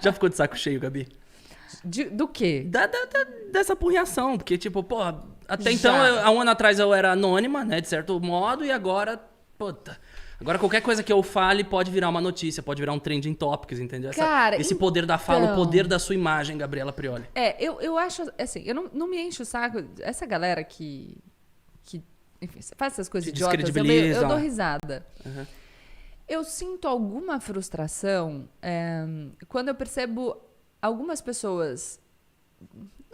Já ficou de saco cheio, Gabi? Do quê? Dessa porreação, porque, tipo, porra, até Já. então, há um ano atrás eu era anônima, né, de certo modo, e agora, puta... Agora qualquer coisa que eu fale pode virar uma notícia, pode virar um trending topics, entendeu? Cara, esse poder da fala, o então... poder da sua imagem, Gabriela Prioli. Eu acho, assim, eu não me encho o saco, essa galera que enfim, faz essas coisas Se idiotas, descredibiliza. eu dou risada. Uhum. Eu sinto alguma frustração quando eu percebo algumas pessoas,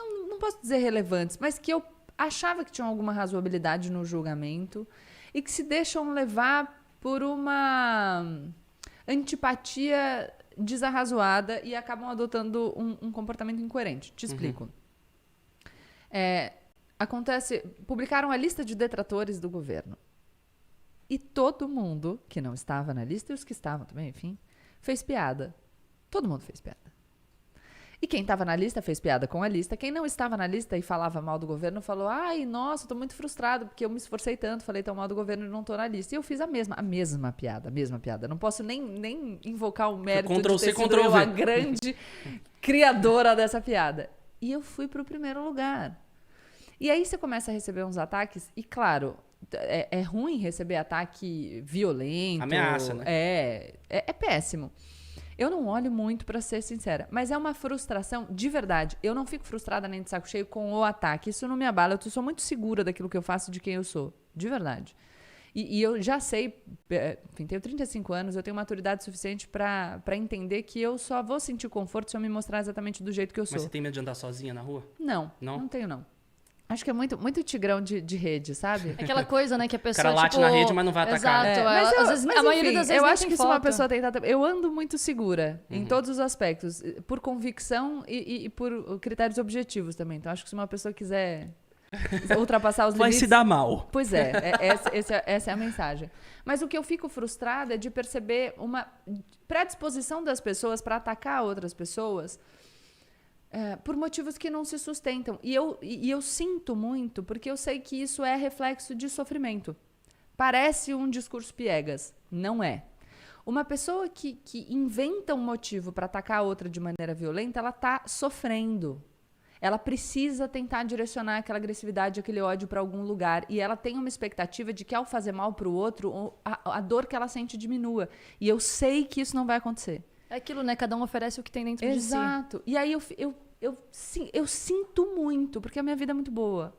não posso dizer relevantes, mas que eu achava que tinham alguma razoabilidade no julgamento e que se deixam levar por uma antipatia desarrazoada e acabam adotando um comportamento incoerente. Te explico. Publicaram a lista de detratores do governo. E todo mundo que não estava na lista, e os que estavam também, enfim, fez piada. Todo mundo fez piada. E quem estava na lista fez piada com a lista. Quem não estava na lista e falava mal do governo falou: ai, nossa, estou muito frustrado porque eu me esforcei tanto, falei tão mal do governo e não estou na lista. E eu fiz a mesma piada. Não posso nem invocar o mérito de ter sido eu a grande criadora dessa piada. E eu fui para o primeiro lugar. E aí você começa a receber uns ataques e, claro, é ruim receber ataque violento. Ameaça, né? É péssimo. Eu não olho muito, pra ser sincera. Mas é uma frustração, de verdade. Eu não fico frustrada nem de saco cheio com o ataque. Isso não me abala. Eu sou muito segura daquilo que eu faço e de quem eu sou. De verdade. E eu já sei, enfim, tenho 35 anos, eu tenho maturidade suficiente pra entender que eu só vou sentir conforto se eu me mostrar exatamente do jeito que eu sou. Mas você tem medo de andar sozinha na rua? Não tenho, não. Acho que é muito tigrão de rede, sabe? Aquela coisa, né, que a pessoa, o cara late tipo... na rede, mas não vai atacar. Exato. Mas Às vezes, a maioria das vezes eu nem acho tem que se foto. uma pessoa tentar... Eu ando muito segura em todos os aspectos. Por convicção e por critérios objetivos também. Então, acho que se uma pessoa quiser ultrapassar os limites... Vai se dar mal. Pois essa é a mensagem. Mas o que eu fico frustrada é de perceber uma predisposição das pessoas para atacar outras pessoas... por motivos que não se sustentam. E eu sinto muito, porque eu sei que isso é reflexo de sofrimento. Parece um discurso piegas. Não é. Uma pessoa que inventa um motivo para atacar a outra de maneira violenta, ela está sofrendo. Ela precisa tentar direcionar aquela agressividade, aquele ódio para algum lugar. E ela tem uma expectativa de que, ao fazer mal para o outro, a dor que ela sente diminua. E eu sei que isso não vai acontecer. É aquilo, né? Cada um oferece o que tem dentro de si. Exato. E aí eu sinto muito, porque a minha vida é muito boa.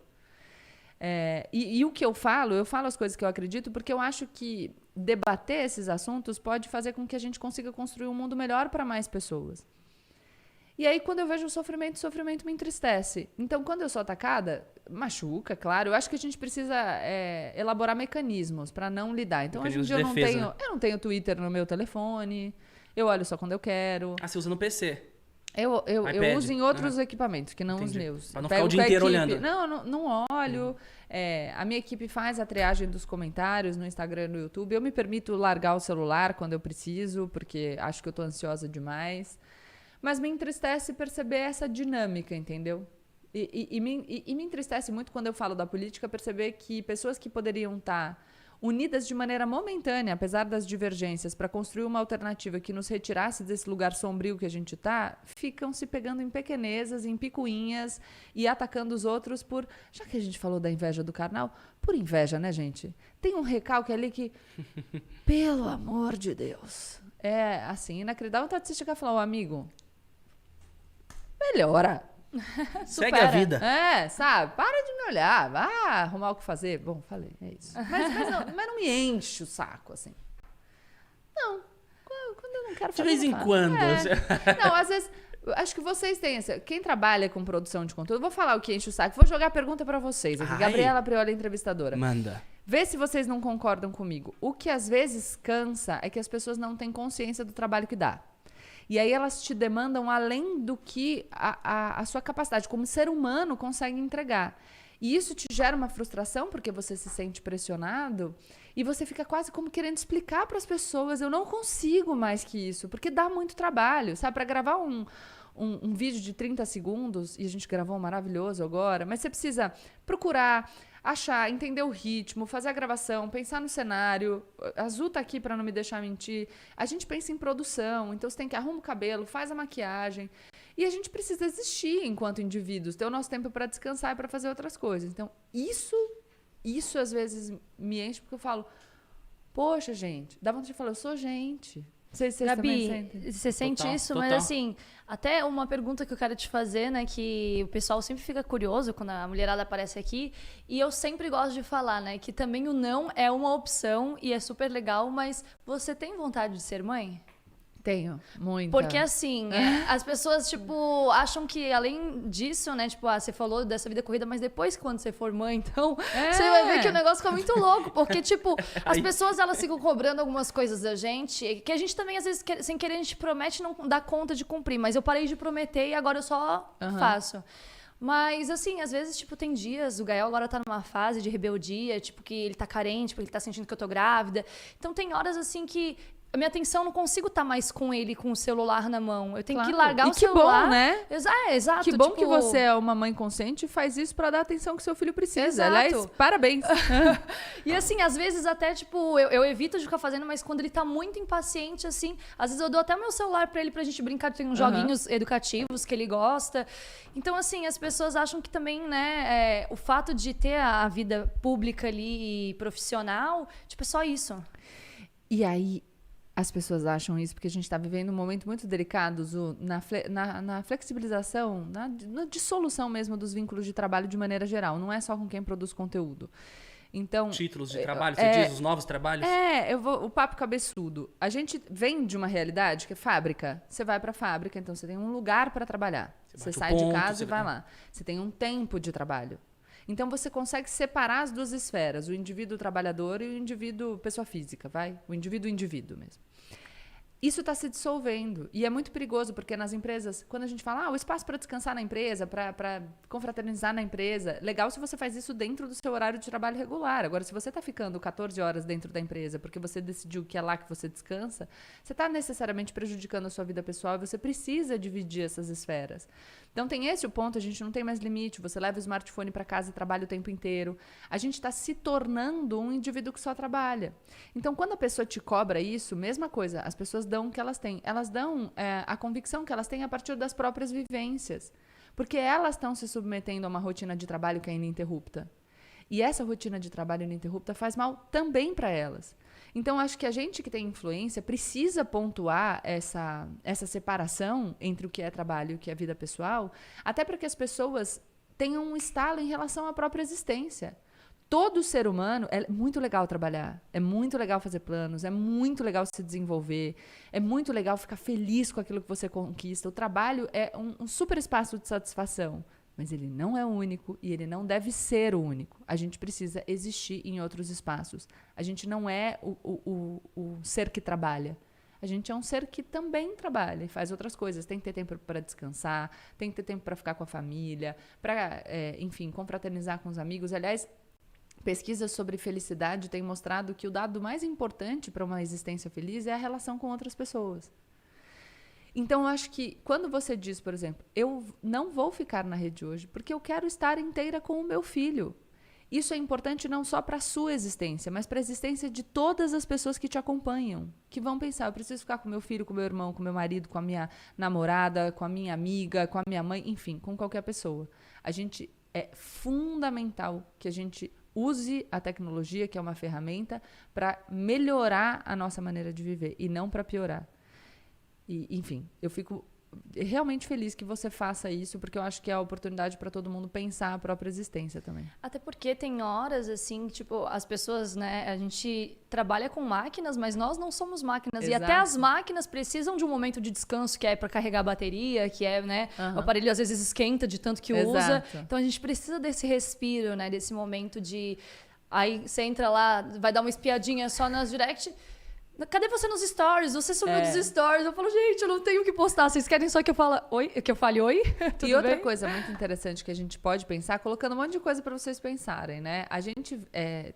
E o que eu falo as coisas que eu acredito, porque eu acho que debater esses assuntos pode fazer com que a gente consiga construir um mundo melhor para mais pessoas. E aí, quando eu vejo o sofrimento me entristece. Então, quando eu sou atacada, machuca, claro. Eu acho que a gente precisa elaborar mecanismos para não lidar. Então, hoje em dia eu não tenho Twitter no meu telefone. Eu olho só quando eu quero. Ah, você usa no PC? Eu uso em outros equipamentos, que não os meus. Pra não ficar o dia inteiro olhando. Não olho. A minha equipe faz a triagem dos comentários no Instagram e no YouTube. Eu me permito largar o celular quando eu preciso, porque acho que eu tô ansiosa demais. Mas me entristece perceber essa dinâmica, entendeu? E me entristece muito quando eu falo da política, perceber que pessoas que poderiam estar unidas de maneira momentânea, apesar das divergências, para construir uma alternativa que nos retirasse desse lugar sombrio que a gente está, ficam se pegando em pequenezas, em picuinhas e atacando os outros por... Já que a gente falou da inveja do carnal, por inveja, né, gente? Tem um recalque ali que... Pelo amor de Deus. É, assim, inacreditável. Vontade de você chegar e falar, amigo, melhora. Segue a vida. Sabe? Para de me olhar. Vá arrumar o que fazer. Bom, falei, é isso. Mas não me enche o saco, assim. Não. Quando eu não quero fazer, de vez em quando. Não, às vezes... Acho que vocês têm... Quem trabalha com produção de conteúdo... Vou falar o que enche o saco. Vou jogar a pergunta pra vocês aqui. Gabriela Prioli, entrevistadora. Manda. Vê se vocês não concordam comigo. O que às vezes cansa é que as pessoas não têm consciência do trabalho que dá. E aí elas te demandam além do que a sua capacidade como ser humano consegue entregar. E isso te gera uma frustração porque você se sente pressionado e você fica quase como querendo explicar para as pessoas, eu não consigo mais que isso, porque dá muito trabalho, sabe? Para gravar um vídeo de 30 segundos, e a gente gravou um maravilhoso agora, mas você precisa procurar, achar, entender o ritmo, fazer a gravação, pensar no cenário. A Azul tá aqui para não me deixar mentir. A gente pensa em produção, então você tem que arrumar o cabelo, faz a maquiagem. E a gente precisa existir enquanto indivíduos, ter o nosso tempo para descansar e para fazer outras coisas. Então, isso às vezes me enche, porque eu falo, poxa, gente, dá vontade de falar, eu sou gente. Vocês também Gabi, sentem? você sente isso, mas assim, até uma pergunta que eu quero te fazer, né, que o pessoal sempre fica curioso quando a mulherada aparece aqui, e eu sempre gosto de falar, né, que também o não é uma opção e é super legal, mas você tem vontade de ser mãe? Tenho, muito. Porque assim, as pessoas, tipo, acham que além disso, né, tipo, você falou dessa vida corrida, mas depois quando você for mãe, então, você vai ver que o negócio fica muito louco, porque, tipo, as pessoas, elas ficam cobrando algumas coisas da gente, que a gente também, às vezes, sem querer, a gente promete e não dá conta de cumprir, mas eu parei de prometer e agora eu só faço. Mas, assim, às vezes, tipo, tem dias, o Gael agora tá numa fase de rebeldia, tipo, que ele tá carente, porque ele tá sentindo que eu tô grávida. Então, tem horas, assim, que a minha atenção, não consigo estar mais com ele, com o celular na mão. Eu tenho que largar o celular. Que bom, né? Exato. Que bom tipo... que você é uma mãe consciente e faz isso pra dar a atenção que seu filho precisa. Exato. Aliás, parabéns. E assim, às vezes até, tipo, eu evito de ficar fazendo, mas quando ele tá muito impaciente, assim, às vezes eu dou até meu celular pra ele, pra gente brincar, tem uns joguinhos educativos que ele gosta. Então, assim, as pessoas acham que também, né, o fato de ter a vida pública ali e profissional, tipo, é só isso. E aí, as pessoas acham isso porque a gente está vivendo um momento muito delicado, Zu, na flexibilização, na dissolução mesmo dos vínculos de trabalho de maneira geral. Não é só com quem produz conteúdo. Então, títulos de trabalho, você diz, os novos trabalhos? O papo cabeçudo. A gente vem de uma realidade que é fábrica. Você vai para a fábrica, então você tem um lugar para trabalhar. Você sai de casa e vai lá. Você tem um tempo de trabalho. Então, você consegue separar as duas esferas, o indivíduo trabalhador e o indivíduo pessoa física, vai? O indivíduo mesmo. Isso está se dissolvendo. E é muito perigoso, porque nas empresas, quando a gente fala, o espaço para descansar na empresa, para confraternizar na empresa, legal se você faz isso dentro do seu horário de trabalho regular. Agora, se você está ficando 14 horas dentro da empresa porque você decidiu que é lá que você descansa, você está necessariamente prejudicando a sua vida pessoal e você precisa dividir essas esferas. Então, tem esse o ponto, a gente não tem mais limite, você leva o smartphone para casa e trabalha o tempo inteiro. A gente está se tornando um indivíduo que só trabalha. Então, quando a pessoa te cobra isso, mesma coisa, as pessoas dão o que elas têm. Elas dão a convicção que elas têm a partir das próprias vivências. Porque elas estão se submetendo a uma rotina de trabalho que é ininterrupta. E essa rotina de trabalho ininterrupta faz mal também para elas. Então, acho que a gente que tem influência precisa pontuar essa separação entre o que é trabalho e o que é vida pessoal, até para que as pessoas tenham um estalo em relação à própria existência. Todo ser humano, é muito legal trabalhar, é muito legal fazer planos, é muito legal se desenvolver, é muito legal ficar feliz com aquilo que você conquista. O trabalho é um super espaço de satisfação, mas ele não é o único e ele não deve ser o único. A gente precisa existir em outros espaços. A gente não é o ser que trabalha. A gente é um ser que também trabalha e faz outras coisas. Tem que ter tempo para descansar, tem que ter tempo para ficar com a família, para, enfim, confraternizar com os amigos. Aliás, pesquisas sobre felicidade têm mostrado que o dado mais importante para uma existência feliz é a relação com outras pessoas. Então, eu acho que quando você diz, por exemplo, eu não vou ficar na rede hoje porque eu quero estar inteira com o meu filho. Isso é importante não só para a sua existência, mas para a existência de todas as pessoas que te acompanham, que vão pensar, eu preciso ficar com meu filho, com meu irmão, com meu marido, com a minha namorada, com a minha amiga, com a minha mãe, enfim, com qualquer pessoa. É fundamental que a gente use a tecnologia, que é uma ferramenta, para melhorar a nossa maneira de viver e não para piorar. E, enfim, eu fico realmente feliz que você faça isso, porque eu acho que é a oportunidade para todo mundo pensar a própria existência também. Até porque tem horas, assim, tipo, as pessoas, né, a gente trabalha com máquinas, mas nós não somos máquinas. Exato. E até as máquinas precisam de um momento de descanso, que é para carregar a bateria, que é, né, o aparelho às vezes esquenta de tanto que usa. Então a gente precisa desse respiro, né, desse momento de... Aí você entra lá, vai dar uma espiadinha só nas direct... Cadê você nos stories? Você subiu dos stories. Eu falo, gente, eu não tenho o que postar. Vocês querem só que eu fale oi? Tudo e outra bem? coisa muito interessante que a gente pode pensar, colocando um monte de coisa para vocês pensarem, né? A gente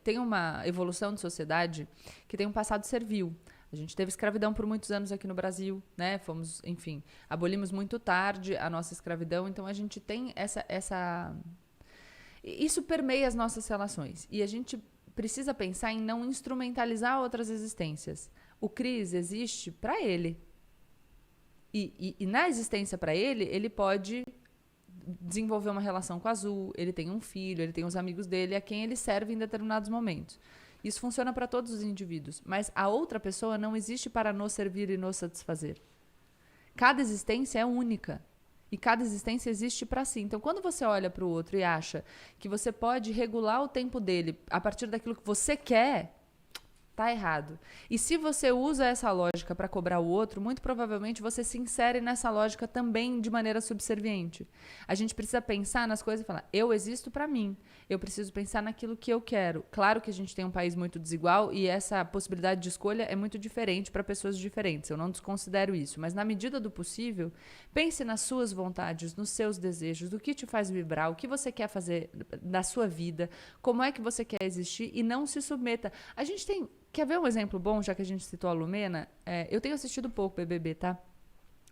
tem uma evolução de sociedade que tem um passado servil. A gente teve escravidão por muitos anos aqui no Brasil, né? Fomos, enfim, abolimos muito tarde a nossa escravidão, então a gente tem isso permeia as nossas relações. E a gente precisa pensar em não instrumentalizar outras existências. O Cris existe para ele. E na existência para ele, ele pode desenvolver uma relação com a Azul, ele tem um filho, ele tem os amigos dele, a quem ele serve em determinados momentos. Isso funciona para todos os indivíduos, mas a outra pessoa não existe para nos servir e nos satisfazer. Cada existência é única e cada existência existe para si. Então, quando você olha para o outro e acha que você pode regular o tempo dele a partir daquilo que você quer, tá errado. E se você usa essa lógica para cobrar o outro, muito provavelmente você se insere nessa lógica também de maneira subserviente. A gente precisa pensar nas coisas e falar, eu existo para mim. Eu preciso pensar naquilo que eu quero. Claro que a gente tem um país muito desigual e essa possibilidade de escolha é muito diferente para pessoas diferentes. Eu não desconsidero isso. Mas na medida do possível, pense nas suas vontades, nos seus desejos, do que te faz vibrar, o que você quer fazer da sua vida, como é que você quer existir e não se submeta. A gente tem... Quer ver um exemplo bom, já que a gente citou a Lumena? Eu tenho assistido pouco BBB, tá?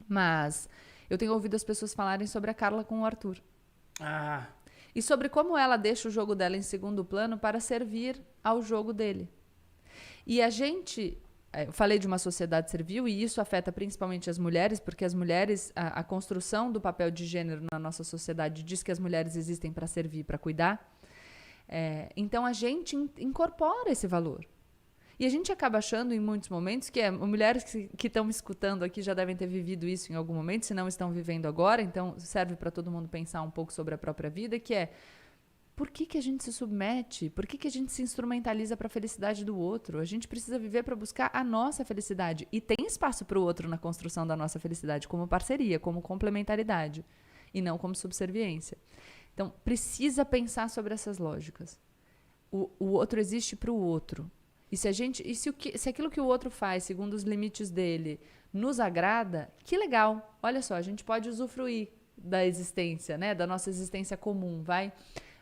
Mas eu tenho ouvido as pessoas falarem sobre a Carla com o Arthur. Ah. E sobre como ela deixa o jogo dela em segundo plano para servir ao jogo dele. E a gente... Eu falei de uma sociedade servil e isso afeta principalmente as mulheres, porque as mulheres... A construção do papel de gênero na nossa sociedade diz que as mulheres existem para servir, para cuidar. Então a gente incorpora esse valor. E a gente acaba achando em muitos momentos que mulheres que estão me escutando aqui já devem ter vivido isso em algum momento, se não estão vivendo agora, então serve para todo mundo pensar um pouco sobre a própria vida, que é por que a gente se submete? Por que a gente se instrumentaliza para a felicidade do outro? A gente precisa viver para buscar a nossa felicidade. E tem espaço para o outro na construção da nossa felicidade, como parceria, como complementaridade, e não como subserviência. Então, precisa pensar sobre essas lógicas. O outro existe para o outro. E se aquilo que o outro faz, segundo os limites dele, nos agrada, que legal. Olha só, a gente pode usufruir da existência, né? Da nossa existência comum, vai?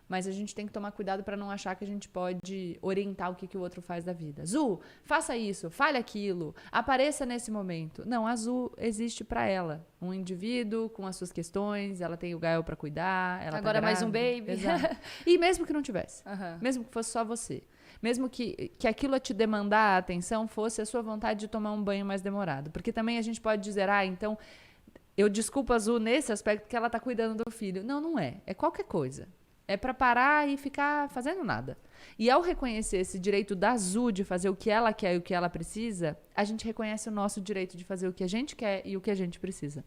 Mas a gente tem que tomar cuidado para não achar que a gente pode orientar o que o outro faz da vida. Zu, faça isso, fale aquilo, apareça nesse momento. Não, a Zu existe para ela. Um indivíduo com as suas questões, ela tem o Gael para cuidar. Ela agora tá mais um baby. Exato. E mesmo que não tivesse, Uhum. mesmo que fosse só você. Mesmo que aquilo a te demandar a atenção fosse a sua vontade de tomar um banho mais demorado. Porque também a gente pode dizer, então, eu desculpo a Azul nesse aspecto que ela está cuidando do filho. Não, não é. É qualquer coisa. É para parar e ficar fazendo nada. E ao reconhecer esse direito da Azul de fazer o que ela quer e o que ela precisa, a gente reconhece o nosso direito de fazer o que a gente quer e o que a gente precisa.